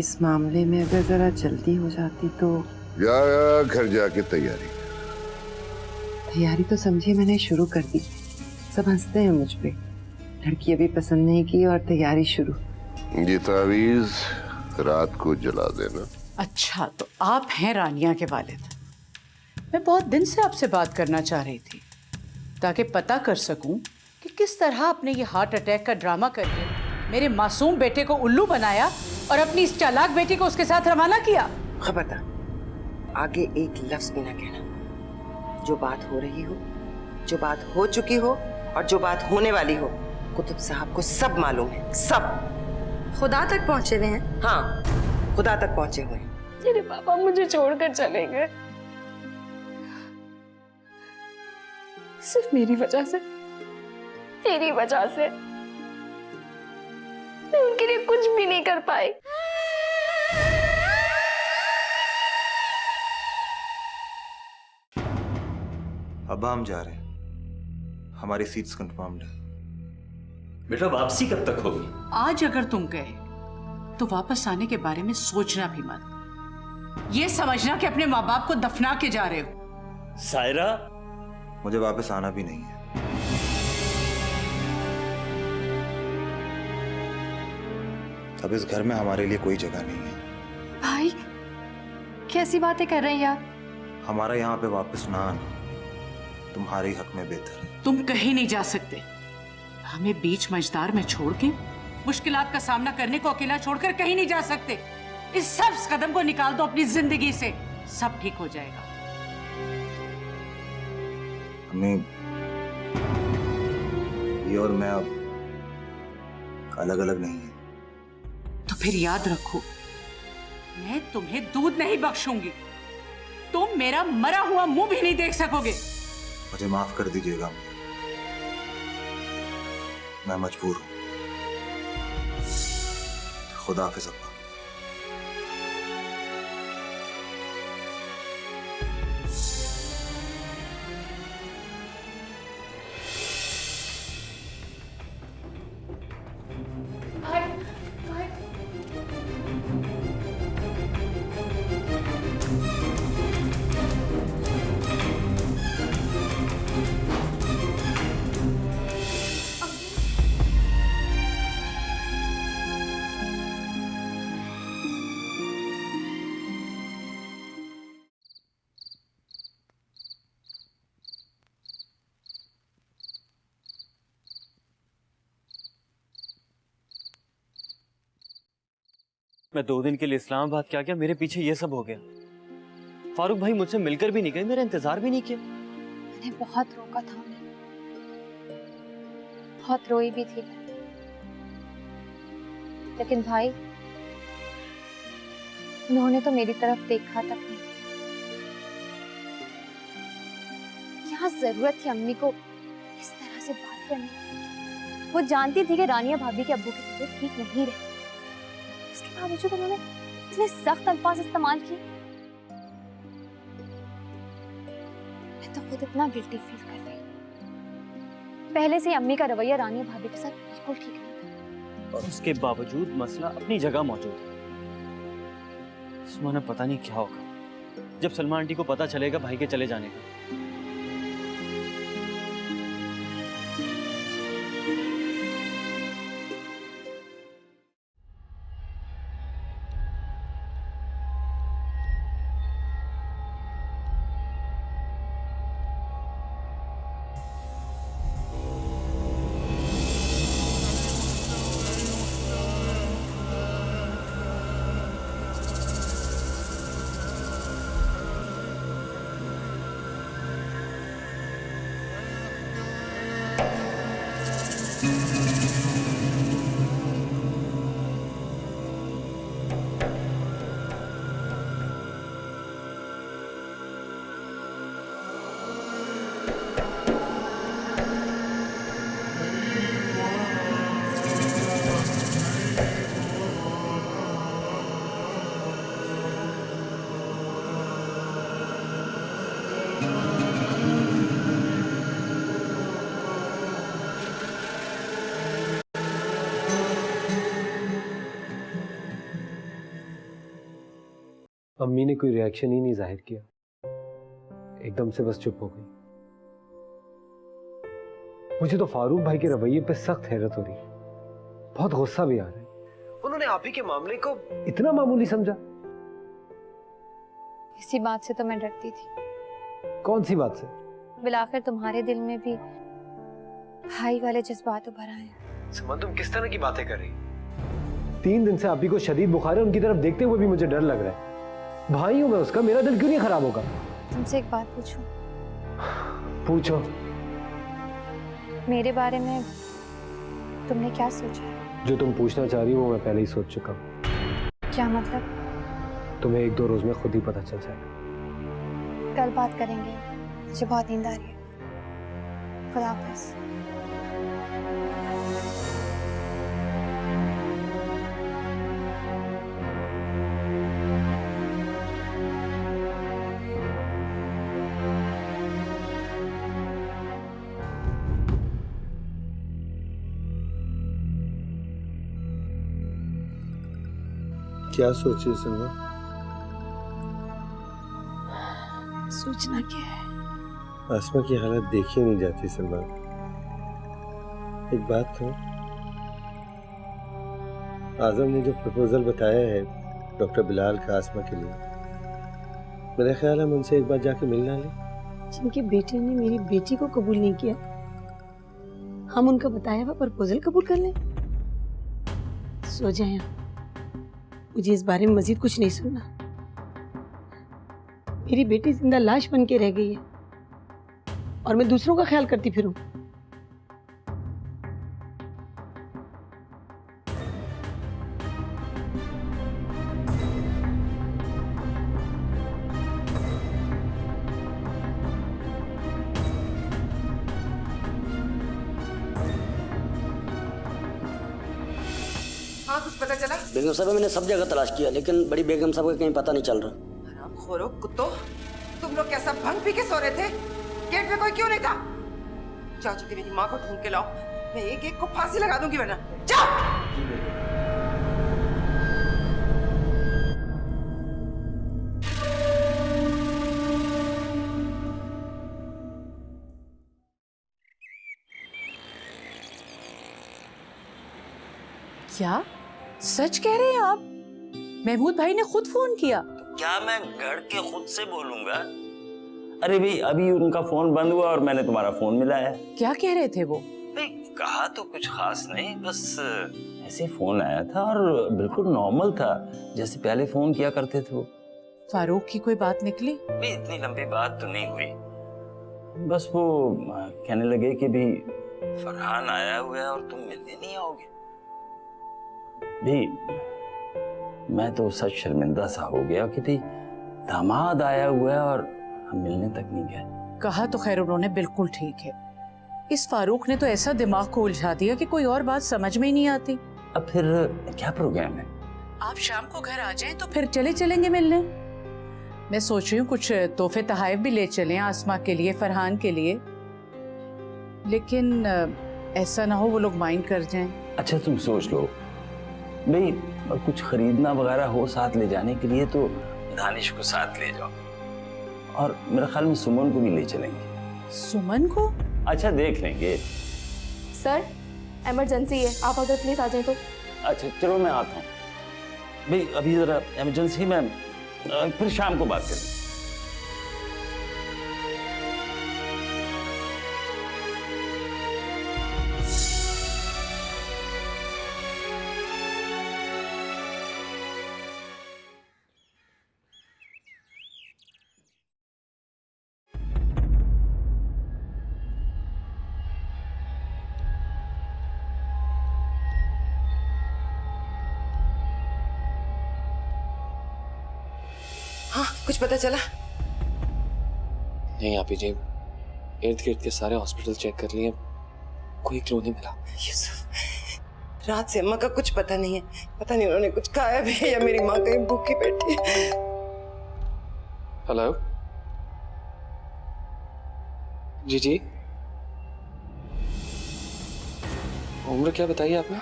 इस मामले में अगर जरा जल्दी हो जाती तो। घर जाके तैयारी तो समझिए मैंने शुरू कर दी। सब हंसते हैं मुझ पे। लड़की अभी पसंद नहीं की और तैयारी शुरू। ये तावीज रात को जला देना। अच्छा, तो आप हैं रानिया के वालिद। मैं बहुत दिन से आपसे बात करना चाह रही थी ताकि पता कर सकूं कि किस तरह आपने ये हार्ट अटैक का ड्रामा करके मेरे मासूम बेटे को उल्लू बनाया और अपनी इस चालाक बेटी को उसके साथ रवाना किया। खबरदार, आगे एक लफ्ज भी ना कहना। जो बात हो रही हो, जो बात हो चुकी हो और जो बात होने वाली हो, कुतुब साहब को सब मालूम है, सब। खुदा तक पहुंचे हुए हैं। हाँ, खुदा तक पहुंचे हुए हैं। मेरे पापा मुझे छोड़कर चले गए, सिर्फ मेरी वजह से, तेरी वजह से। मैं उनके लिए कुछ भी नहीं कर पाई। अब हम जा रहे हैं, हमारी सीट्स कंफर्म्ड है। बेटा वापसी कब तक होगी? आज अगर तुम गए तो वापस आने के बारे में सोचना भी मत। ये समझना कि अपने माँ बाप को दफना के जा रहे हो। सायरा, मुझे वापस आना भी नहीं है। अब इस घर में हमारे लिए कोई जगह नहीं है। भाई, कैसी बातें कर रहे हैं आप? हमारा यहाँ पे वापस ना आना तुम्हारे ही हक में बेहतर है। तुम कहीं नहीं जा सकते। हमें बीच मझदार में छोड़ के मुश्किलात का सामना करने को अकेला छोड़कर कहीं नहीं जा सकते। इस सब कदम को निकाल दो अपनी जिंदगी से, सब ठीक हो जाएगा। हमें ये और मैं अब अलग अलग नहीं है। तो फिर याद रखो, मैं तुम्हें दूध नहीं बख्शूंगी। तुम मेरा मरा हुआ मुंह भी नहीं देख सकोगे। मुझे माफ कर दीजिएगा, मैं मजबूर हूं। खुदा हाफिज़ अब्बा। मैं 2 दिन के लिए इस्लामाबाद क्या गया, मेरे पीछे ये सब हो गया। फारूक भाई मुझसे मिलकर भी नहीं गए, मेरा इंतजार भी नहीं किया। मैंने बहुत रोका था उन्हें, बहुत रोई भी थी मैं। लेकिन भाई, उन्होंने तो मेरी तरफ देखा तक नहीं। क्या जरूरत थी अम्मी को इस तरह से बात करने की? वो जानती थी कि रानिया भाभी के अब्बू की तबीयत ठीक नहीं रही। इसके बावजूद उन्होंने इतने सख्त अल्फाज इस्तेमाल किए। मैं तो खुद इतना गिल्टी फील कर रही हूँ। पहले से ही अम्मी का रवैया रानिया भाभी के साथ बिल्कुल ठीक नहीं था। और उसके बावजूद मसला अपनी जगह मौजूद है। सुमन, पता नहीं क्या होगा जब सलमा आंटी को पता चलेगा भाई के चले जाने का। अम्मी ने कोई रिएक्शन ही नहीं जाहिर किया, एकदम से बस चुप हो गई। मुझे तो फारूक भाई के रवैये पे सख्त हैरत हो रही है, बहुत गुस्सा भी आ रहा है। उन्होंने आप ही के मामले को इतना मामूली समझा। इसी बात से तो मैं डरती थी। कौन सी बात से? बिलाखिर तुम्हारे दिल में भी भाई वाले जज्बात उभर आए। सुमन, तुम किस तरह की बातें कर रही? 3 दिन से आप ही को शदीद बुखार है, उनकी तरफ देखते हुए भी मुझे डर लग रहा है। भाई हूं मैं उसका, मेरा दिल क्यों नहीं खराब होगा? तुमसे एक बात पूछूं? पूछो। मेरे बारे में तुमने क्या सोचा है? जो तुम पूछना चाह रही हो मैं पहले ही सोच चुका हूँ। क्या मतलब? तुम्हें 1-2 रोज में खुद ही पता चल जाएगा। कल बात करेंगे, मुझे बहुत नींद आ रही है। खुदा हाफिज। क्या सोचिए सलमा? सोचना क्या है? आसमा की हालत देखी नहीं जाती सलमा। एक बात तो, आजम ने जो प्रपोजल बताया है डॉक्टर बिलाल का आसमा के लिए, मेरा ख्याल है हम उनसे एक बार जाके मिलना लें। जिनके बेटे ने मेरी बेटी को कबूल नहीं किया, हम उनका बताया हुआ प्रपोजल कबूल कर लें? सो जाए, मुझे इस बारे में मजीद कुछ नहीं सुनना। मेरी बेटी जिंदा लाश बन के रह गई है और मैं दूसरों का ख्याल करती फिरूं। हाँ, कुछ पता चला? बेगम साहब, मैंने सब जगह तलाश किया लेकिन बड़ी बेगम साहब का कहीं पता नहीं चल रहा। हरामखोरों कुत्तों, तुम लोग क्या सब भंग पी के सो रहे थे? गेट में कोई क्यों नहीं था? जाओ जल्दी मेरी माँ को ढूंढ के लाओ, मैं एक एक को फांसी लगा दूंगी वरना। जाओ। क्या सच कह रहे हैं आप? महमूद भाई ने खुद फोन किया? क्या मैं गढ़ के खुद से बोलूंगा? अरे भाई, अभी उनका फोन बंद हुआ और मैंने तुम्हारा फोन मिलाया। क्या कह रहे थे वो? भाई कहा तो कुछ खास नहीं, बस ऐसे फोन आया था और बिल्कुल नॉर्मल था जैसे पहले फोन किया करते थे वो। फारूक की कोई बात निकली? भाई इतनी लंबी बात तो नहीं हुई, बस वो कहने लगे कि भी फरहान आया हुआ है और तुम मिलने नहीं आओगे। भी मैं तो सच शर्मिंदा सा हो गया कि भाई दामाद आया हुआ है और हम मिलने तक नहीं गए। कहा तो खैर उन्होंने बिल्कुल ठीक है। इस फारूक ने तो ऐसा दिमाग को उलझा दिया कि कोई और बात समझ में ही नहीं आती। अब फिर क्या प्रोग्राम है? आप शाम को घर आ जाएं तो फिर चलेंगे मिलने। मैं सोच रही हूँ कुछ तोहफे तहाइफ भी ले चलें आसमा के लिए, फरहान के लिए, लेकिन ऐसा ना हो वो लोग माइंड कर जाएं। अच्छा तुम सोच लो भाई, कुछ खरीदना वगैरह हो साथ ले जाने के लिए तो दानिश को साथ ले जाओ, और मेरे ख्याल में सुमन को भी ले चलेंगे। सुमन को? अच्छा देख लेंगे। सर इमरजेंसी है, आप अगर प्लीज आ जाए तो। अच्छा चलो मैं आता हूँ भाई, अभी जरा इमरजेंसी में, फिर शाम को बात करें। हाँ, कुछ पता चला? नहीं आप जी, इर्द गिर्द के सारे हॉस्पिटल चेक कर लिए, कोई क्लू नहीं मिला। यूसुफ, रात से अम्मा का कुछ पता नहीं है। पता नहीं उन्होंने कुछ खाया भी है या मेरी माँ कहीं भूखी बैठी है। हेलो जी जी, उम्र क्या बताई आपने?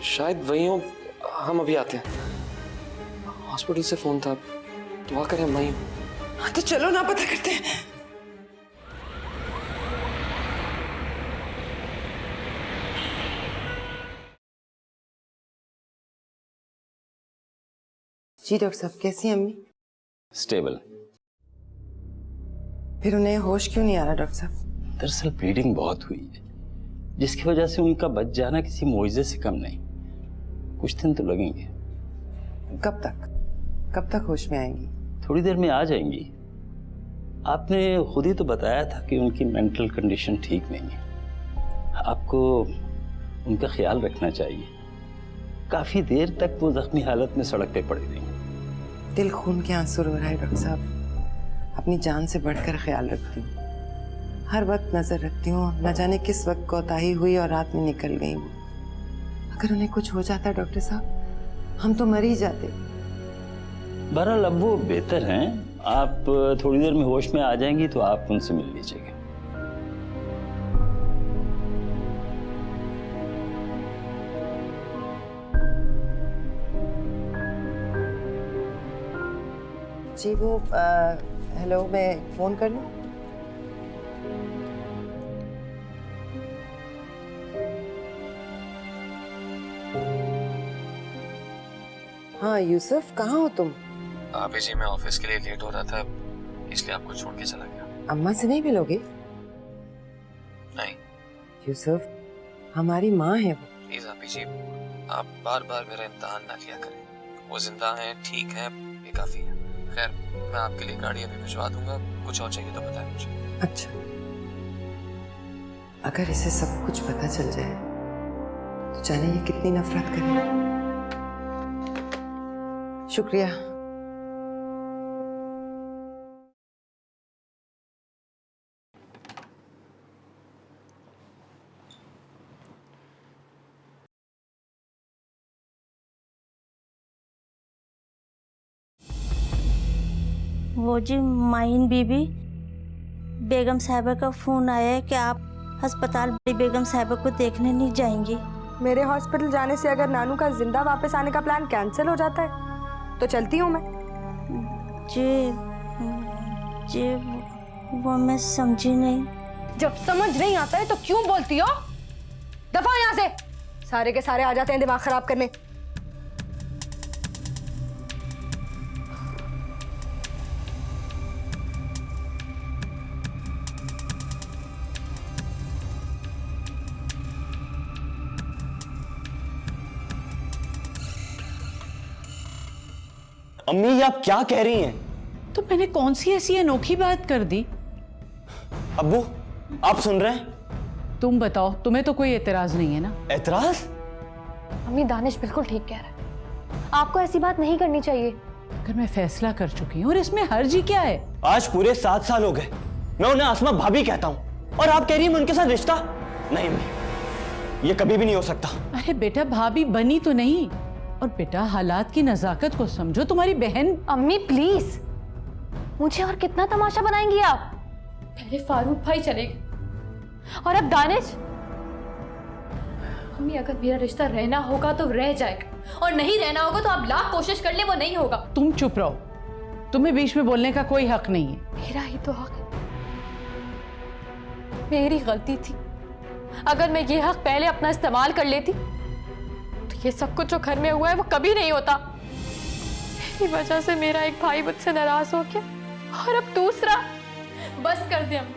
शायद वही हो, हम अभी आते हैं। हॉस्पिटल से फोन था, दुआ करें मैं ही। हाँ तो चलो ना पता करते हैं। जी डॉक्टर साहब, कैसी हैं अम्मी? स्टेबल। फिर उन्हें होश क्यों नहीं आ रहा डॉक्टर साहब? दरअसल ब्लीडिंग बहुत हुई है, जिसकी वजह से उनका बच जाना किसी मुआवजे से कम नहीं। कुछ दिन तो लगेंगे। कब तक होश में आएंगी? थोड़ी देर में आ जाएंगी। आपने खुद ही तो बताया था कि उनकी मेंटल कंडीशन ठीक नहीं है। आपको उनका ख्याल रखना चाहिए। काफी देर तक वो जख्मी हालत में सड़क पे पड़ी रही। दिल खून के आंसू रो रहा है डॉक्टर साहब। अपनी जान से बढ़कर ख्याल रखती हूँ, हर वक्त नजर रखती हूँ। न जाने किस वक्त कोताही हुई और रात में निकल गई। अगर उन्हें कुछ हो जाता डॉक्टर साहब, हम तो मर ही जाते। बहरहाल अब वो बेहतर हैं। आप थोड़ी देर में होश में आ जाएंगी तो आप उनसे मिल लीजिएगा। जी वो हेलो, मैं फोन कर लूं? हाँ यूसुफ, कहाँ हो तुम? अभी जी मैं ऑफिस के लिए लेट हो रहा था, इसलिए आपको छोड़ के चला गया। अम्मा से नहीं मिलोगे? नहीं यूसुफ, हमारी माँ है वो। प्लीज आप जी, आप बार बार मेरा इम्तिहान ना लिया करें। वो जिंदा हैं, ठीक है, ये काफी है। खैर, मैं आपके लिए गाड़ी अभी भिजवा दूंगा। कुछ और चाहिए तो बताएं मुझे। अच्छा, अगर इसे सब कुछ पता चल जाए तो जाने ये कितनी नफरत करे। शुक्रिया। वो जी माइन बीबी, बेगम साहिबा का फोन आया है कि आप अस्पताल बड़ी बेगम साहिबा को देखने नहीं जाएंगी। मेरे हॉस्पिटल जाने से अगर नानू का जिंदा वापस आने का प्लान कैंसिल हो जाता है तो चलती हूँ मैं। जी वो मैं समझी नहीं। जब समझ नहीं आता है तो क्यों बोलती हो? दफा यहाँ से। सारे के सारे आ जाते हैं दिमाग खराब करने। अम्मी ये आप क्या कह रही हैं? तो मैंने कौन सी ऐसी अनोखी बात कर दी? अब्बू आप सुन रहे हैं? तुम बताओ, तुम्हें तो कोई एतराज नहीं है ना? एतराज? अम्मी, दानिश बिल्कुल ठीक कह रहा है। आपको ऐसी बात नहीं करनी चाहिए। अगर मैं फैसला कर चुकी हूँ और इसमें हर्ज ही क्या है? आज पूरे 7 साल हो गए मैं उन्हें आसमा भाभी कहता हूँ, और आप कह रही हैं मैं उनके साथ रिश्ता? नहीं अम्मी, ये कभी भी नहीं हो सकता। अरे बेटा, भाभी बनी तो नहीं, और बेटा हालात की नजाकत को समझो। तुम्हारी बहन। अम्मी प्लीज, मुझे और कितना तमाशा बनाएंगी आप? पहले फारूक भाई चले गए और अब दानिश। अम्मी, अगर मेरा रिश्ता रहना होगा तो रह जाएगा, और नहीं रहना होगा तो आप लाख कोशिश कर ले, वो नहीं होगा। तुम चुप रहो, तुम्हें बीच में बोलने का कोई हक नहीं है। मेरा ही तो हक है। मेरी गलती थी। अगर मैं ये हक पहले अपना इस्तेमाल कर लेती तो ये सब कुछ जो घर में हुआ है वो कभी नहीं होता। मेरी वजह से मेरा एक भाई मुझसे नाराज हो गया, और अब दूसरा। बस कर दे अम्मी,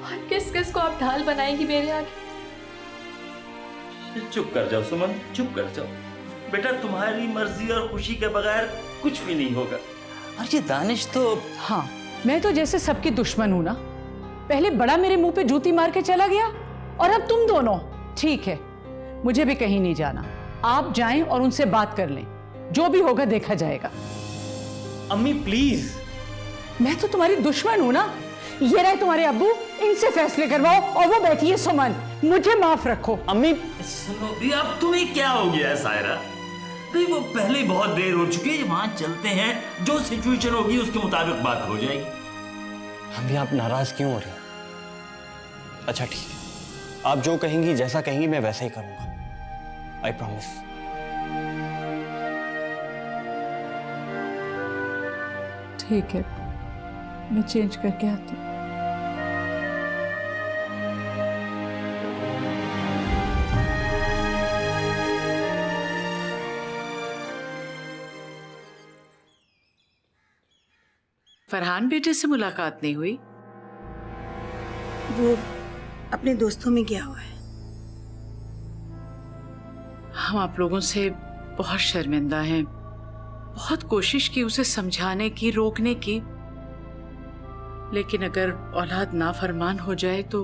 और किस किस को आप ढाल बनाएंगी मेरे आगे? चुप कर जाओ सुमन, चुप कर जाओ बेटा। तुम्हारी मर्जी और खुशी के बगैर कुछ भी नहीं होगा। और ये दानिश तो। हाँ, मैं तो जैसे सबकी दुश्मन हूं ना। पहले बड़ा मेरे मुंह पे जूती मार के चला गया, और अब तुम दोनों। ठीक है, मुझे भी कहीं नहीं जाना। आप जाएं और उनसे बात कर लें, जो भी होगा देखा जाएगा। अम्मी प्लीज। मैं तो तुम्हारी दुश्मन हूं ना। ये रहे तुम्हारे अब्बू, इनसे फैसले करवाओ, और वो बैठी है सुमन। मुझे माफ रखो। अम्मी सुनो भी, अब तुम्हें क्या हो गया है सायरा? नहीं, वो पहले ही बहुत देर हो चुकी है। वहां चलते हैं, जो सिचुएशन होगी उसके मुताबिक बात हो जाएगी। अम्मी आप नाराज क्यों हो रही हैं? अच्छा ठीक है, आप जो कहेंगी, जैसा कहेंगी मैं वैसा ही करूंगा। I promise. ठीक है, मैं चेंज करके आती हूँ। फरहान बेटे से मुलाकात नहीं हुई? वो अपने दोस्तों में गया हुआ है। हम आप लोगों से बहुत शर्मिंदा हैं। बहुत कोशिश की उसे समझाने की, रोकने की, लेकिन अगर औलाद नाफरमान हो जाए तो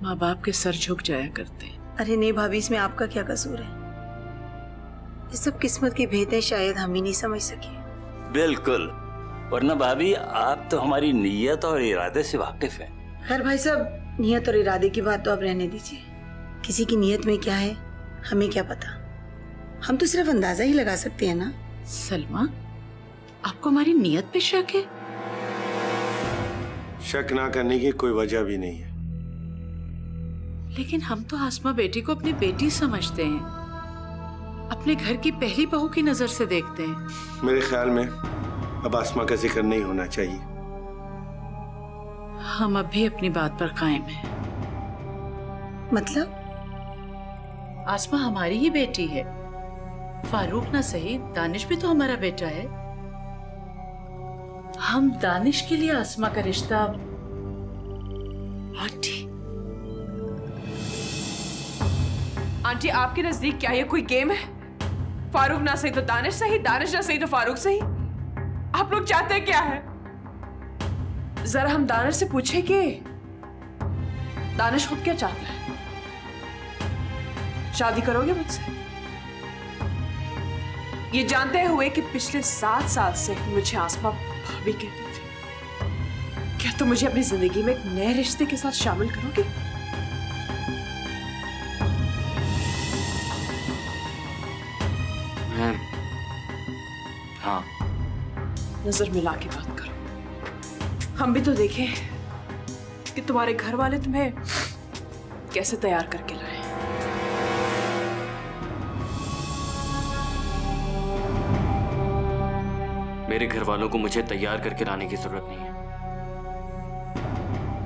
माँ बाप के सर झुक जाया करते हैं। अरे नहीं भाभी, इसमें आपका क्या कसूर है? ये सब किस्मत के भेद हैं, शायद हम ही नहीं समझ सके। बिल्कुल, वरना भाभी आप तो हमारी नीयत और इरादे से वाकिफ हैं। खैर भाई साहब, नियत और इरादे की बात तो आप रहने दीजिए। किसी की नियत में क्या है हमें क्या पता, हम तो सिर्फ अंदाजा ही लगा सकते हैं ना। सलमा, आपको हमारी नियत पे शक है? शक ना करने की कोई वजह भी नहीं है। लेकिन हम तो आसमा बेटी को अपनी बेटी समझते हैं, अपने घर की पहली बहू की नजर से देखते हैं। मेरे ख्याल में अब आसमा का जिक्र नहीं होना चाहिए। हम अब भी अपनी बात पर कायम हैं। मतलब? आसमा हमारी ही बेटी है। फारूक ना सही, दानिश भी तो हमारा बेटा है। हम दानिश के लिए आसमा का रिश्ता। आंटी, आपके नजदीक क्या ये कोई गेम है? फारूक ना सही तो दानिश सही, दानिश ना सही तो फारूक सही। आप लोग चाहते क्या है? जरा हम दानिश से पूछे कि दानिश खुद क्या चाहता है। शादी करोगे मुझसे, ये जानते हुए कि पिछले 7 साल से मुझे आसमा भाभी कहती थी? क्या तुम मुझे अपनी जिंदगी में एक नए रिश्ते के साथ शामिल करोगे? हाँ। नजर मिला के बात करो। हम भी तो देखें कि तुम्हारे घर वाले तुम्हें कैसे तैयार करके लाए। मेरे घर वालों को मुझे तैयार करके लाने की जरूरत नहीं है।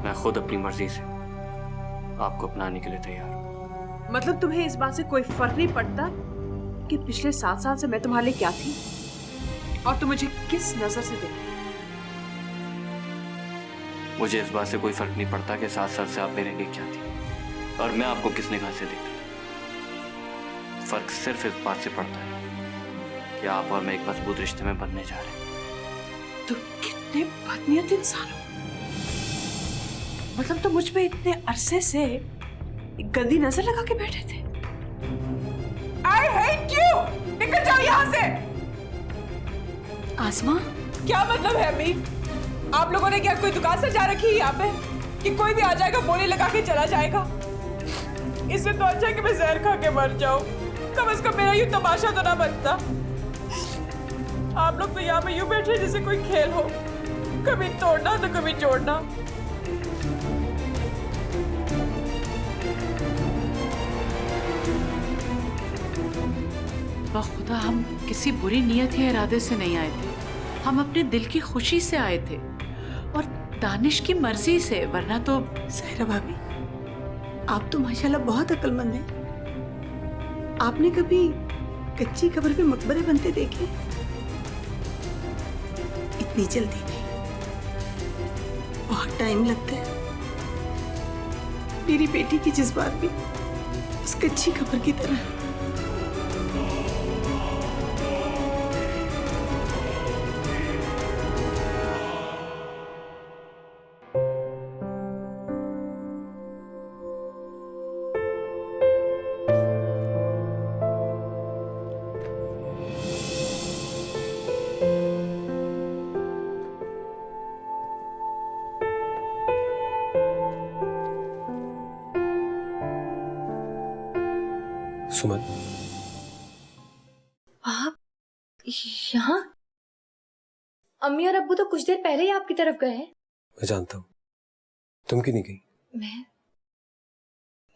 मैं खुद अपनी मर्जी से आपको अपनाने के लिए तैयार हूं। मतलब तुम्हें इस बात से कोई फर्क नहीं पड़ता कि पिछले 7 साल से मैं तुम्हारे लिए क्या थी और तुम मुझे किस नजर से देखते? मुझे इस बात से कोई फर्क नहीं पड़ता कि 7 साल से आप मेरे लिए क्या थी और मैं आपको किस निगाह से देखता था। फर्क सिर्फ इस बात से पड़ता है कि आप और मैं एक मजबूत रिश्ते में बनने जा रहे हैं। तुम कितने बदनीयत इंसान हो। मतलब तुम मुझ पे इतने अरसे से एक गंदी नजर लगा के बैठे थे। I hate you! निकल जाओ यहाँ से। आसमा, क्या मतलब है अम्मी? आप लोगों ने क्या कोई दुकान सजा रखी है यहाँ पे कि कोई भी आ जाएगा बोली लगा के चला जाएगा? इससे तो अच्छा है कि मैं जहर खा के मर जाऊं। कम से कम मेरा यूं तमाशा तो ना बनता। आप लोग तो यहाँ पे यूं बैठे जैसे कोई खेल हो, कभी तोड़ना तो कभी जोड़ना। खुदा, हम किसी बुरी नियत या इरादे से नहीं आए थे। हम अपने दिल की खुशी से आए थे और दानिश की मर्जी से, वरना तो। सायरा भाभी, आप तो माशाल्लाह बहुत अक्लमंद हैं। आपने कभी कच्ची कब्र पे मकबरे बनते देखे? इतनी जल्दी नहीं, बहुत टाइम लगता है। मेरी बेटी की जज्बात भी उस कच्ची कब्र की तरह। सुमन, आप यहाँ? अम्मी और अब्बू तो कुछ देर पहले ही आपकी तरफ गए हैं। मैं जानता हूँ, तुम क्यों नहीं गई?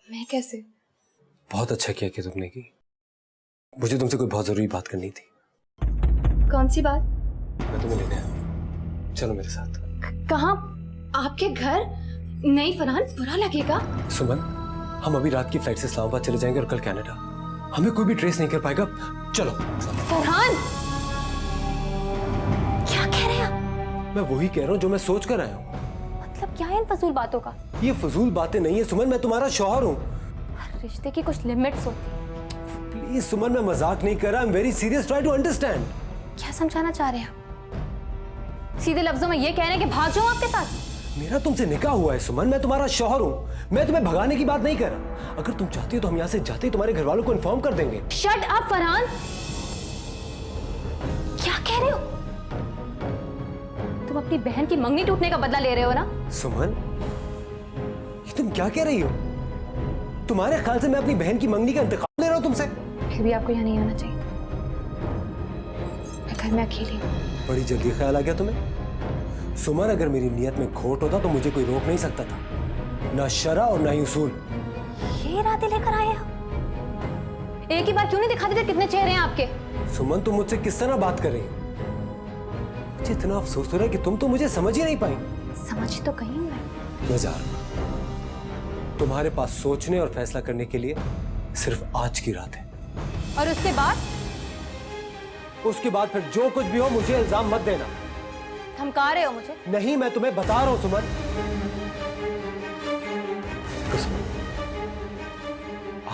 मैं कैसे? बहुत अच्छा किया कि तुमने की। मुझे तुमसे कोई बहुत जरूरी बात करनी थी। कौन सी बात? मैं तुम्हें लेने आया। चलो मेरे साथ। कहाँ? आपके घर? नहीं फरहान, बुरा लगेगा। सुमन, हम अभी रात की फ्लाइट से इस्लामाबाद चले जाएंगे और कल कनाडा। हमें कोई भी ट्रेस नहीं कर पाएगा। चलो। फरहान, क्या कह रहे हैं आप? मैं वही कह रहा हूँ जो मैं सोच कर आया हूँ। मतलब क्या है इन फजूल बातों का? ये फजूल बातें नहीं है सुमन, मैं तुम्हारा शौहर हूँ। रिश्ते की कुछ लिमिट्स होती हैं। प्लीज सुमन, मैं मजाक नहीं कर रहा। I am very serious, try to understand. क्या समझाना चाह रहे हैं आप? सीधे लफ्जों में ये कह रहे हैं कि भाग जाऊं आपके साथ? मेरा तुमसे निकाह हुआ है सुमन, मैं तुम्हारा शौहर हूँ। मैं तुम्हें भगाने की बात नहीं कर रहा। अगर तुम चाहती हो तो हम यहाँ से जाते ही तुम्हारे घर वालों को इन्फॉर्म कर देंगे। शट अप फरहान, क्या कह रहे हो? तुम अपनी बहन की मंगनी टूटने का बदला ले रहे हो ना? सुमन, ये तुम क्या कह रही हो? तुम्हारे ख्याल से मैं अपनी बहन की मंगनी का इंतकाम ले रहा हूँ तुमसे? फिर भी आपको यहाँ नहीं आना चाहिए। मैं घर में अकेली हूँ। बड़ी जल्दी ख्याल आ गया तुम्हें? सुमन, अगर मेरी नियत में खोट होता तो मुझे कोई रोक नहीं सकता था, ना शरा और ना ही उसूल। ये इरादे लेकर आए हो? एक ही बार क्यों नहीं दिखा देते कितने चेहरे हैं आपके? सुमन, तुम मुझसे किस तरह बात कर रही हो? मुझे इतना अफसोस हो रहा है कि तुम तो मुझे समझ ही नहीं पाई। समझ तो गई हूँ मैं जा रहा हूं। तुम्हारे पास सोचने और फैसला करने के लिए सिर्फ आज की रात है। और उसके बाद? उसके बाद फिर जो कुछ भी हो मुझे इल्जाम मत देना। धमका रहे हो मुझे? नहीं, मैं तुम्हें बता रहा हूं सुमन।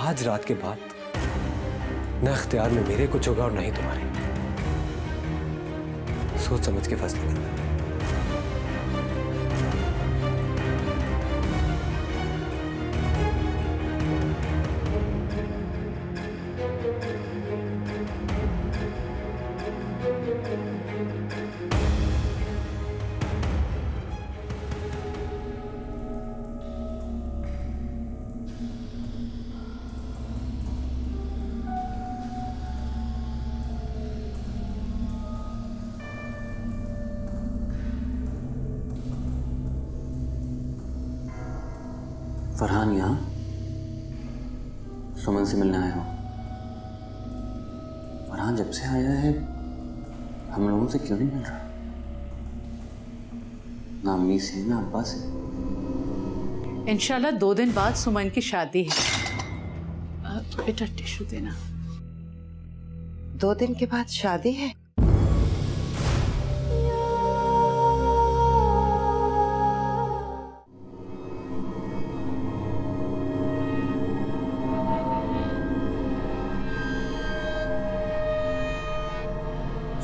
आज रात के बाद न इख्तियार में मेरे कुछ होगा और नहीं तुम्हारे। सोच समझ के फैसला करना। फरहान यहाँ सुमन से मिलने आया हूँ। फरहान जब से आया है हम लोगों से क्यों नहीं मिल रहा? ना अम्मी से ना अब्बा से। इंशाल्लाह 2 दिन बाद सुमन की शादी है। बेटा टिश्यू देना। 2 दिन के बाद शादी है?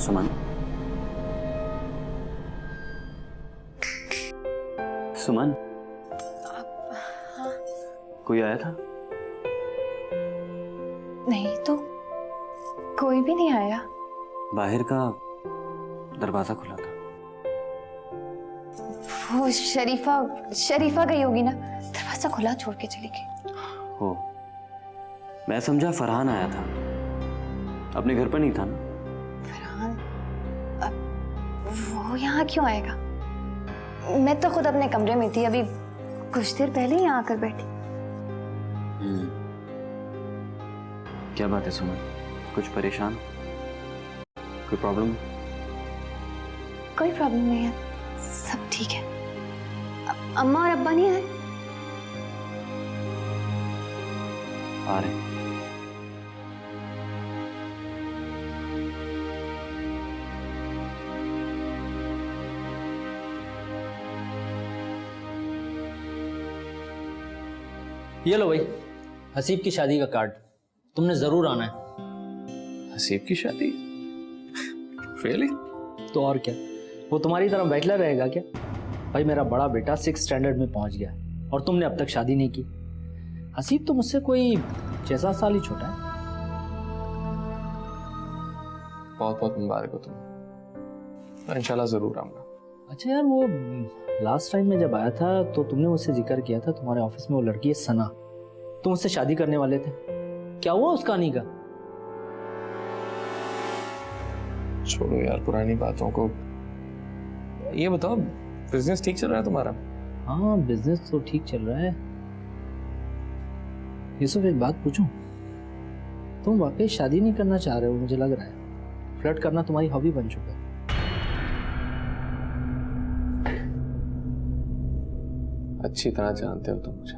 सुमन, सुमन, कोई आया था? नहीं तो कोई भी नहीं आया। बाहर का दरवाजा खुला था। वो शरीफा गई होगी ना, दरवाजा खुला छोड़ के चली गई। हो, मैं समझा फरहान आया था। अपने घर पर नहीं था ना? वो यहाँ क्यों आएगा? मैं तो खुद अपने कमरे में थी, अभी कुछ देर पहले ही यहाँ आकर बैठी। क्या बात है सुमन? कुछ परेशान? कोई प्रॉब्लम? कोई प्रॉब्लम नहीं है, सब ठीक है। अम्मा और अब्बा नहीं आए? आ रहे। ये लो भाई, हसीब की शादी का कार्ड। तुमने जरूर आना है। हसीब की शादी? रियली? तो और क्या, वो तुम्हारी तरह बैठला रहेगा क्या? भाई मेरा बड़ा बेटा 6th स्टैंडर्ड में पहुंच गया और तुमने अब तक शादी नहीं की। हसीब तो मुझसे कोई 6-7 साल ही छोटा है। बहुत बहुत मुबारक हो तुम। इंशाल्लाह जरूर आऊंगा। अच्छा यार, वो लास्ट टाइम मैं जब आया था तो तुमने मुझसे जिक्र किया था तुम्हारे ऑफिस में वो लड़की है सना, तुम उससे शादी करने वाले थे। क्या हुआ उस कहानी का? छोड़ो यार पुरानी बातों को। ये बताओ, बिजनेस ठीक चल रहा है तुम्हारा? हाँ, बिजनेस तो ठीक चल रहा है। यूसुफ, एक बात पूछूं? तुम वाकई शादी नहीं करना चाह रहे हो? मुझे लग रहा है फ्लर्ट करना तुम्हारी हॉबी बन चुका है। अच्छी तरह जानते हो तुम मुझे,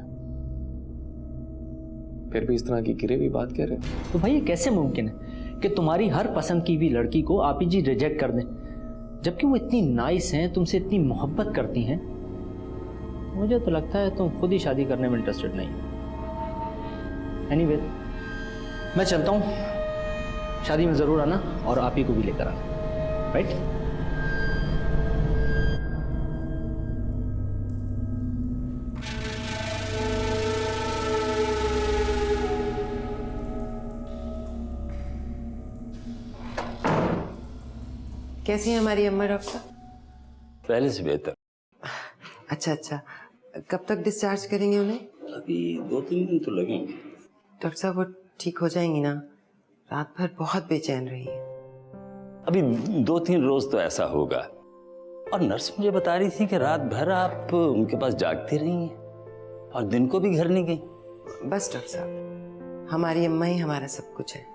फिर भी इस तरह की गिरी हुई बात कह रहे हो। तो भाई ये कैसे मुमकिन है कि तुम्हारी हर पसंद की हुई लड़की को आप ही जी रिजेक्ट कर दें, जबकि वो इतनी नाइस हैं, तुमसे इतनी मोहब्बत करती हैं। मुझे तो लगता है तुम खुद ही शादी करने में इंटरेस्टेड नहीं। एनीवे, मैं चलता हूँ, शादी में ज़रूर आना और आप ही को भी लेकर आना, राइट? कैसी है हमारी अम्मा डॉक्टर? पहले से बेहतर। अच्छा अच्छा, कब तक डिस्चार्ज करेंगे उन्हें? अभी 2-3 दिन तो लगेंगे। डॉक्टर साहब वो ठीक हो जाएंगी ना? रात भर बहुत बेचैन रही है। अभी 2-3 रोज तो ऐसा होगा। और नर्स मुझे बता रही थी कि रात भर आप उनके पास जागती रही हैं और दिन को भी घर नहीं गई। बस डॉक्टर साहब, हमारी अम्मा ही हमारा सब कुछ है।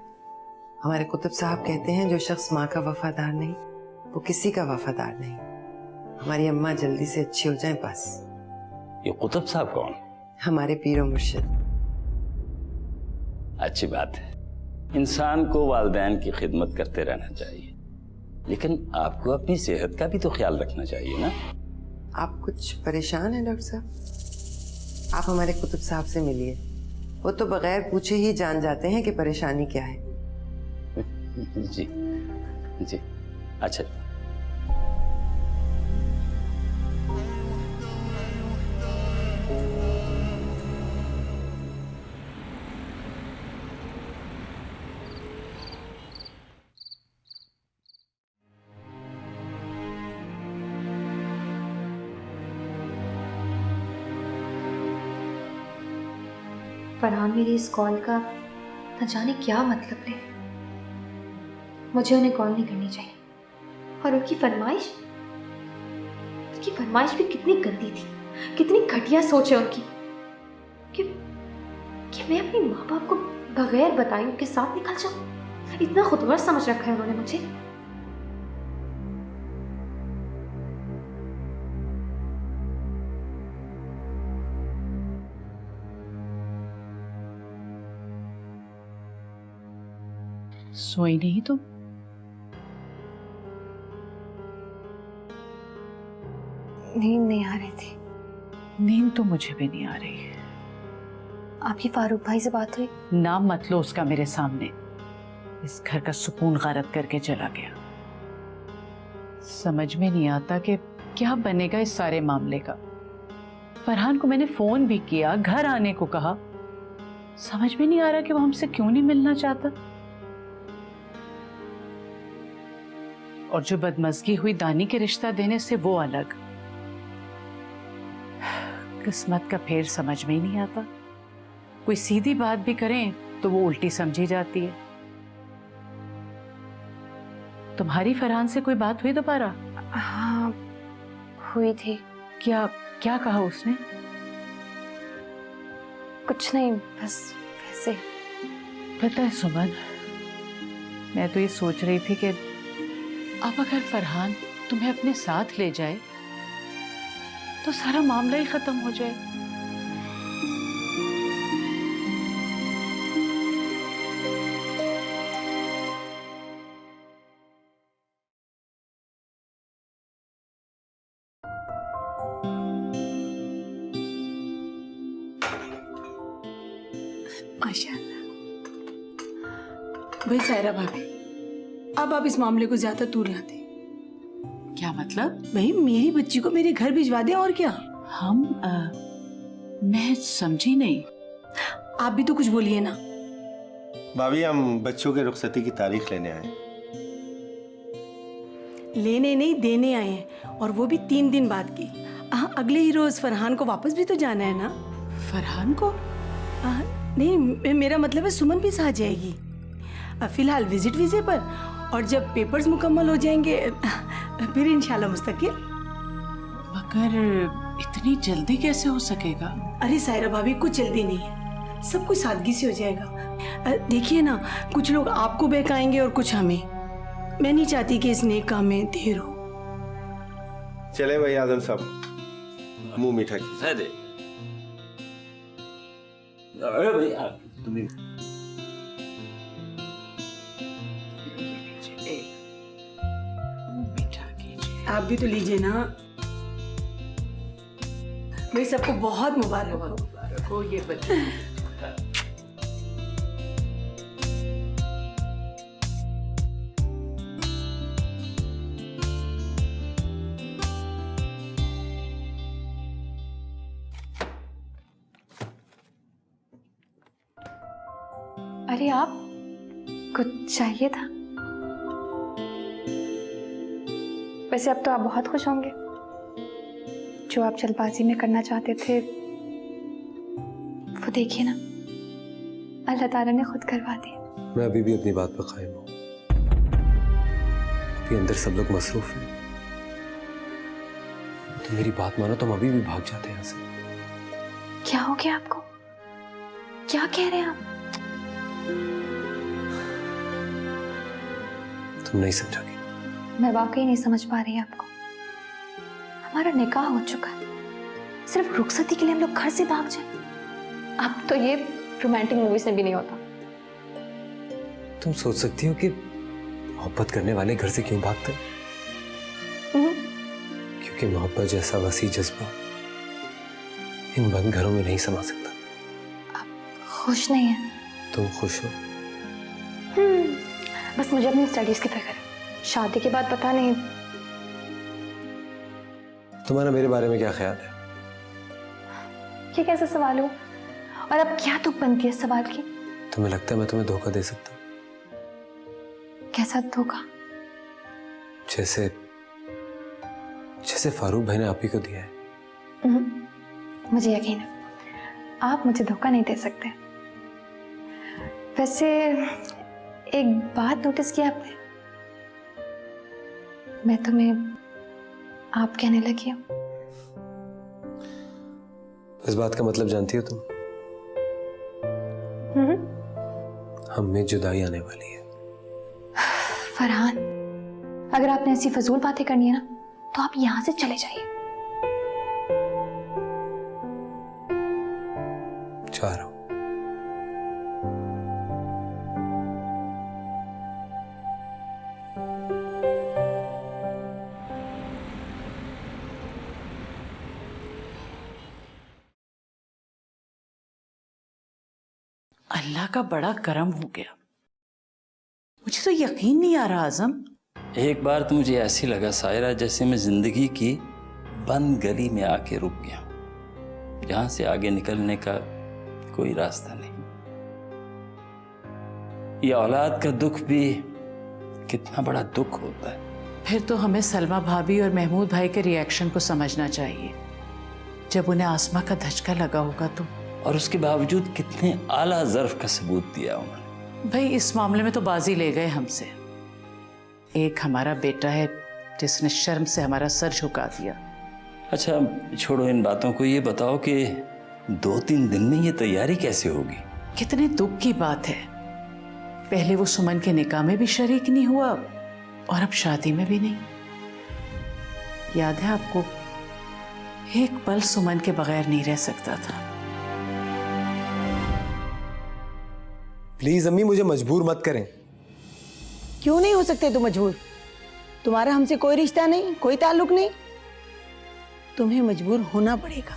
हमारे कुतुब साहब कहते हैं, जो शख्स माँ का वफादार नहीं वो किसी का वफादार नहीं। हमारी अम्मा जल्दी से अच्छी हो जाए बस। ये कुतुब साहब कौन? हमारे पीर और मुर्शिद। अच्छी बात है, इंसान को वालिदैन की खिदमत करते रहना चाहिए, लेकिन आपको अपनी सेहत का भी तो ख्याल रखना चाहिए ना। आप कुछ परेशान हैं डॉक्टर साहब? आप हमारे कुतुब साहब से मिलिए, वो तो बगैर पूछे ही जान जाते हैं कि परेशानी क्या है। जी जी, अच्छा। फरहान मेरी इस कॉल का न जाने क्या मतलब है। मुझे उन्हें कॉल नहीं करनी चाहिए। और उनकी फरमाइश भी कितनी गंदी थी, कितनी घटिया सोच है उनकी कि मैं अपनी माँ बाप को बगैर बताए उनके साथ निकल जाऊं। इतना खुदगर्ज समझ रखा है उन्होंने मुझे। सोई नहीं तुम? नींद नहीं आ रही थी। नींद तो मुझे भी नहीं आ रही है। आपकी फारूक भाई से बात हुई? नाम मत लो उसका मेरे सामने। इस घर का सुकून गारत करके चला गया। समझ में नहीं आता कि क्या बनेगा इस सारे मामले का। फरहान को मैंने फोन भी किया, घर आने को कहा। समझ में नहीं आ रहा कि वो हमसे क्यों नहीं मिलना चाहता। और जो बदमज़गी हुई दानी के रिश्ता देने से, वो अलग। किस्मत का फेर समझ में ही नहीं आता। कोई सीधी बात भी करें तो वो उल्टी समझी जाती है। तुम्हारी फरहान से कोई बात हुई दोबारा? हाँ हुई थी। क्या क्या कहा उसने? कुछ नहीं, बस वैसे। पता है सुमन, मैं तो ये सोच रही थी कि अब अगर फरहान तुम्हें अपने साथ ले जाए तो सारा मामला ही खत्म हो जाए। माशाल्लाह। भाई सायरा भाभी, अब आप इस मामले को ज्यादा दूर ना दें। क्या मतलब? भाई मेरी बच्ची को मेरे घर भिजवा दें, और क्या। मैं समझी नहीं। आप भी तो कुछ बोलिए ना। भाभी, हम बच्चों के रुखसती की तारीख लेने आए। लेने नहीं, देने आए हैं, और वो भी 3 दिन बाद की। अगले ही रोज फरहान को वापस भी तो जाना है ना। फरहान को? नहीं, मेरा मतलब है सुमन भी साथ जाएगी। फिलहाल विजिट वीजे पर, और जब पेपर्स मुकम्मल हो जाएंगे फिर इंशाल्लाह मुस्तकिल। मगर इतनी जल्दी कैसे हो सकेगा? अरे सायरा भाभी, कुछ जल्दी नहीं है, सब कुछ सादगी से हो जाएगा। देखिए ना, कुछ लोग आपको बहकाएंगे और कुछ हमें। मैं नहीं चाहती कि इस नेक काम में देर हो। चले भाई आजम साहब, मुंह मीठा कीजिए। अरे अरे भाई तुम्हें आप भी तो लीजिए ना भाई, सबको बहुत मुबारक हो ये बच्चे। अरे आप कुछ चाहिए था? वैसे अब तो आप बहुत खुश होंगे। जो आप जल्दबाजी में करना चाहते थे वो देखिए ना, अल्लाह ताला ने खुद करवा दी। मैं अभी भी अपनी बात पर कायम हूँ। अभी अंदर सब लोग मसरूफ हैं। तो मेरी बात मानो तो हम अभी भी भाग जाते हैं यहाँ से। क्या हो गया आपको? क्या कह रहे हैं आप? तुम नहीं समझोगी। मैं वाकई नहीं समझ पा रही आपको। हमारा निकाह हो चुका है, सिर्फ रुखसती के लिए हम लोग घर से भाग जाए? अब तो ये रोमांटिक मूवीज में भी नहीं होता। तुम सोच सकती हो कि मोहब्बत करने वाले घर से क्यों भागते हैं? क्योंकि मोहब्बत जैसा वसी जज्बा इन बंद घरों में नहीं समा सकता। खुश नहीं है? तुम खुश हो? बस मुझे अपनी स्टडीज की फिक्र है। शादी के बाद पता नहीं। तुम्हारा मेरे बारे में क्या ख्याल है? ये कैसा सवाल हो? और अब क्या तुक बनती है सवाल की? तुम्हें लगता है मैं तुम्हें धोखा दे सकता हूँ? कैसा धोखा? जैसे फारूक भाई ने आप ही को दिया है। मुझे यकीन है आप मुझे धोखा नहीं दे सकते। वैसे एक बात नोटिस की आपने? मैं तुम्हें आप कहने लगी हूँ। इस बात का मतलब जानती हो तुम? हम में जुदाई आने वाली है। फरहान, अगर आपने ऐसी फजूल बातें करनी है ना तो आप यहां से चले जाइए। जा रहा हूं। अल्लाह का बड़ा करम हो गया। मुझे तो यकीन नहीं आ रहा आजम। एक बार तो मुझे ऐसी लगा सायरा जैसे मैं जिंदगी की बंद गली में आके रुक गया, जहां से आगे निकलने का कोई रास्ता नहीं। ये औलाद का दुख भी कितना बड़ा दुख होता है। फिर तो हमें सलमा भाभी और महमूद भाई के रिएक्शन को समझना चाहिए जब उन्हें आसमा का धचका लगा होगा तो। और उसके बावजूद कितने आला ज़र्फ का सबूत दिया उन्होंने। भाई इस मामले में तो बाजी ले गए हमसे। एक हमारा बेटा है जिसने शर्म से हमारा सर झुका दिया। अच्छा छोड़ो इन बातों को, ये बताओ कि 2-3 दिन में ये तैयारी कैसे होगी? कितने दुख की बात है, पहले वो सुमन के निकाह में भी शरीक नहीं हुआ और अब शादी में भी नहीं। याद है आपको, एक पल सुमन के बगैर नहीं रह सकता था। प्लीज अम्मी मुझे मजबूर मत करें। क्यों नहीं हो सकते तुम मजबूर? तुम्हारा हमसे कोई रिश्ता नहीं, कोई ताल्लुक नहीं। तुम्हें मजबूर होना पड़ेगा।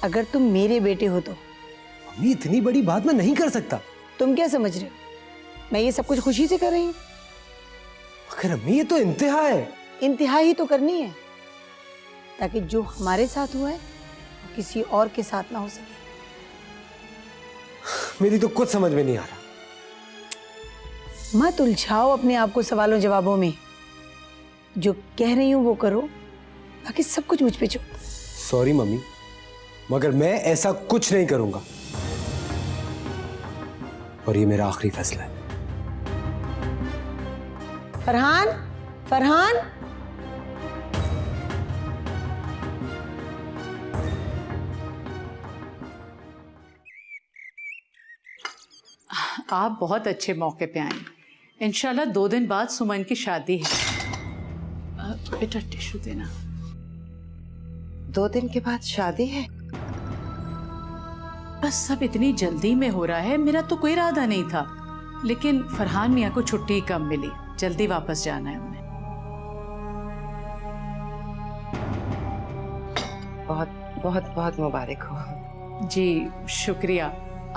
अगर तुम मेरे बेटे हो तो। अम्मी इतनी बड़ी बात मैं नहीं कर सकता। तुम क्या समझ रहे हो? मैं ये सब कुछ खुशी से कर रही हूँ। मगर अम्मी ये तो इंतहा है। इंतहा ही तो करनी है ताकि जो हमारे साथ हुआ है वो किसी और के साथ ना हो सके। मेरी तो कुछ समझ में नहीं आ रहा। मत उलझाओ अपने आप को सवालों जवाबों में। जो कह रही हूं वो करो, बाकी सब कुछ मुझ पे छोड़ो। सॉरी मम्मी, मगर मैं ऐसा कुछ नहीं करूंगा और ये मेरा आखिरी फैसला है। फरहान, फरहान, आप बहुत अच्छे मौके पे आए। इंशाल्लाह 2 दिन बाद सुमन की शादी है। बेटा टिश्यू देना। 2 दिन के बाद शादी है? बस सब इतनी जल्दी में हो रहा है, मेरा तो कोई इरादा नहीं था, लेकिन फरहान मियाँ को छुट्टी कम मिली, जल्दी वापस जाना है उन्हें। बहुत बहुत बहुत मुबारक हो। जी शुक्रिया,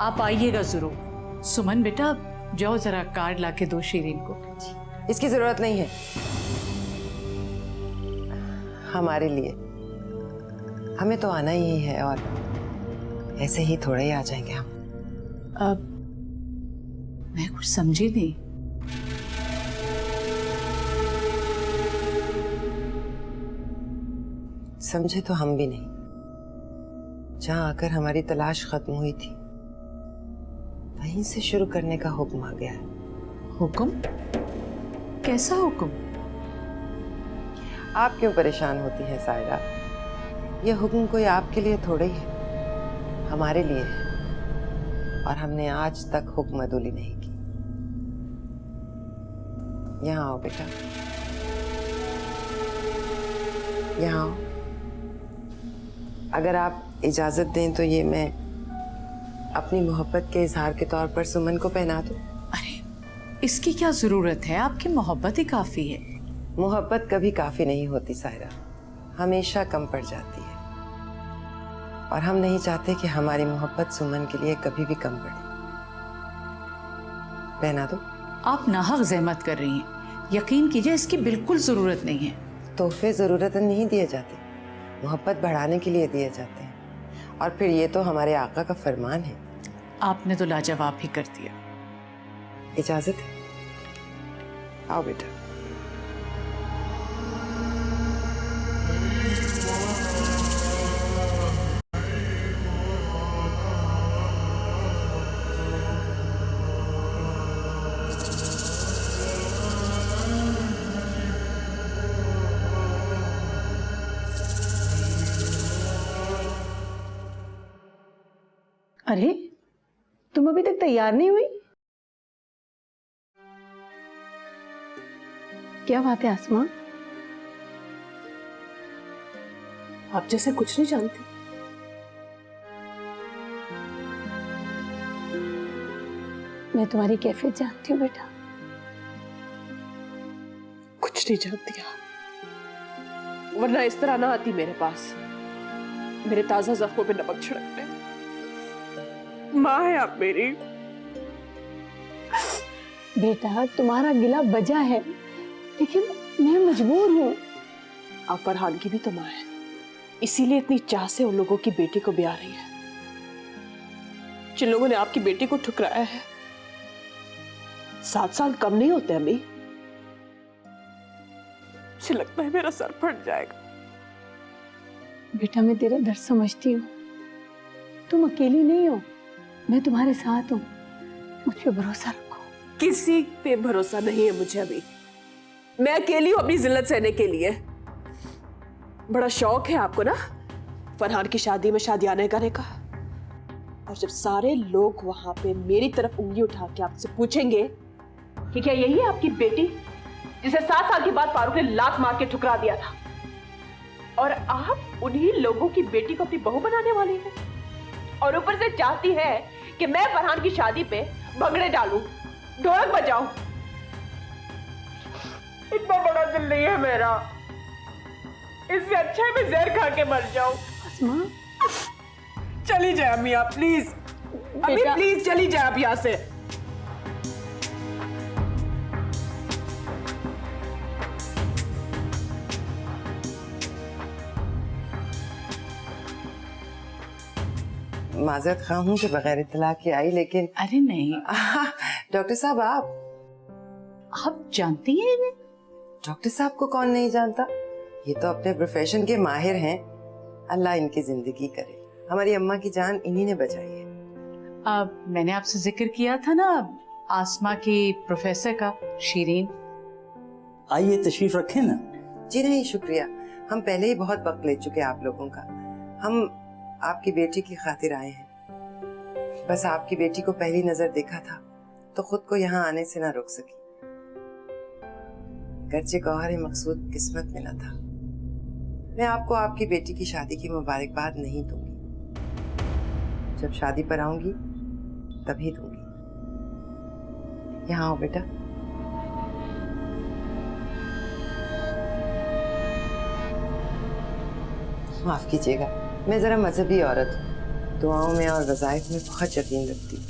आप आइएगा जरूर। सुमन बेटा जाओ जरा कार्ड लाके दो शीरीन को। इसकी जरूरत नहीं है, हमारे लिए। हमें तो आना ही है और ऐसे ही थोड़ा ही आ जाएंगे हम। अब मैं कुछ समझी नहीं। समझे तो हम भी नहीं। जहां आकर हमारी तलाश खत्म हुई थी वहीं से शुरू करने का हुक्म आ गया है। हुक्म? कैसा हुक्म? आप क्यों परेशान होती हैं सायरा? ये हुक्म कोई आपके लिए थोड़े ही है, हमारे लिए है। और हमने आज तक हुक्म अदूली नहीं की। यहाँ आओ बेटा, यहाँ आओ। अगर आप इजाजत दें तो ये मैं अपनी मोहब्बत के इजहार के तौर पर सुमन को पहना दूं। इसकी क्या जरूरत है? आपकी मोहब्बत ही काफी है। मोहब्बत कभी काफी नहीं होती सायरा, हमेशा कम पड़ जाती है। और हम नहीं चाहते कि हमारी मोहब्बत सुमन के लिए कभी भी कम पड़े। पहना दो। आप नाहक ज़हमत कर रही हैं, यकीन कीजिए इसकी बिल्कुल जरूरत नहीं है। तोहफे जरूरत नहीं दिए जाते, मोहब्बत बढ़ाने के लिए दिए जाते हैं। और फिर ये तो हमारे आका का फरमान है। आपने तो लाजवाब ही कर दिया। इजाजत है? आओ बेटा। अरे तुम अभी तक तैयार नहीं हुई? क्या बात है आसमा? आप जैसे कुछ नहीं जानती। मैं तुम्हारी कैफियत जानती हूँ बेटा। कुछ नहीं जानती आप, वरना इस तरह ना आती मेरे पास, मेरे ताजा जख्मों पे नमक छिड़कने। माँ है आप मेरी। बेटा तुम्हारा गिला बजा है, लेकिन मैं मजबूर हूँ। आप फरहान की भी तो माँ है, इसीलिए इतनी चाह से उन लोगों की बेटी को ब्याह रही है जिन लोगों ने आपकी बेटी को ठुकराया है। 7 साल कम नहीं होते अम्मी। मुझे लगता है मेरा सर फट जाएगा। बेटा मैं तेरा दर्द समझती हूँ, तुम अकेली नहीं हो, मैं तुम्हारे साथ हूँ, मुझ पे भरोसा रखो। किसी पे भरोसा नहीं है मुझे अभी। मैं अकेली हूँ अपनी जिल्लत सहने के लिए। बड़ा शौक है आपको ना फरहान की शादी में शादियाने करने का, और जब सारे लोग वहां पे मेरी तरफ उंगली उठा के आपसे पूछेंगे कि क्या यही है आपकी बेटी जिसे 7 साल के बाद फारूक ने लात मार के ठुकरा दिया था, और आप उन्हीं लोगों की बेटी को अपनी बहू बनाने वाली हैं, और ऊपर से चाहती है कि मैं फरहान की शादी पे भंगड़े डालूं, ढोलक बजाऊं। इतना बड़ा दिल नहीं है मेरा, इससे अच्छा है मैं जहर खा के मर जाऊं। आसमा चली जाए अम्मी आप प्लीज, अम्मी प्लीज चली जाए आप यहाँ से। माजरत खा हूँ कि बगैर इत्तला के आई, लेकिन अरे नहीं डॉक्टर साहब आप जानती हैं इन्हें? डॉक्टर साहब को कौन नहीं जानता, ये तो अपने प्रोफेशन के माहिर हैं। अल्लाह इनकी जिंदगी करे, हमारी अम्मा की जान इन्हीं ने बचाई है। अब मैंने आपसे जिक्र किया था ना आसमा की प्रोफेसर का, शीरीन। आइए तशरीफ रखें ना। जी नहीं शुक्रिया, हम पहले ही बहुत वक्त ले चुके आप लोगों का। हम आपकी बेटी की खातिर आए हैं। बस आपकी बेटी को पहली नजर देखा था तो खुद को यहाँ आने से ना रोक सकी। गर्चे गौहर मकसूद किस्मत में न था। मैं आपको आपकी बेटी की शादी की मुबारकबाद नहीं दूंगी, जब शादी पर आऊंगी तभी दूंगी। यहाँ आओ बेटा। माफ कीजिएगा, मैं जरा मजहबी औरत हूँ, दुआओं में और वज़ाइफ में बहुत यकीन रखती हूँ।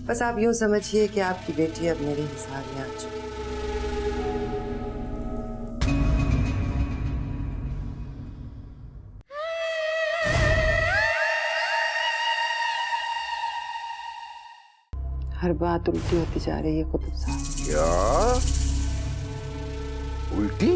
बस आप यूं समझिए कि आपकी बेटी अब मेरे हिसाब में आ चुकी है। हर बात उल्टी होती जा रही है कुतुब साहब। क्या उल्टी?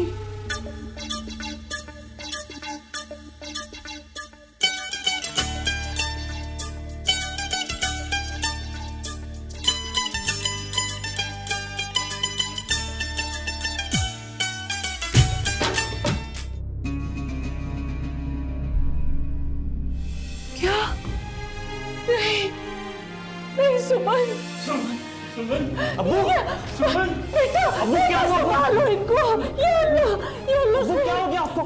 क्या? नहीं नहीं सुमन, सुमन, अब्बू, सुमन, बेटा, अब्बू क्या हुआ? संभालो इनको, या अल्लाह, अब्बू क्या हो गया आपको?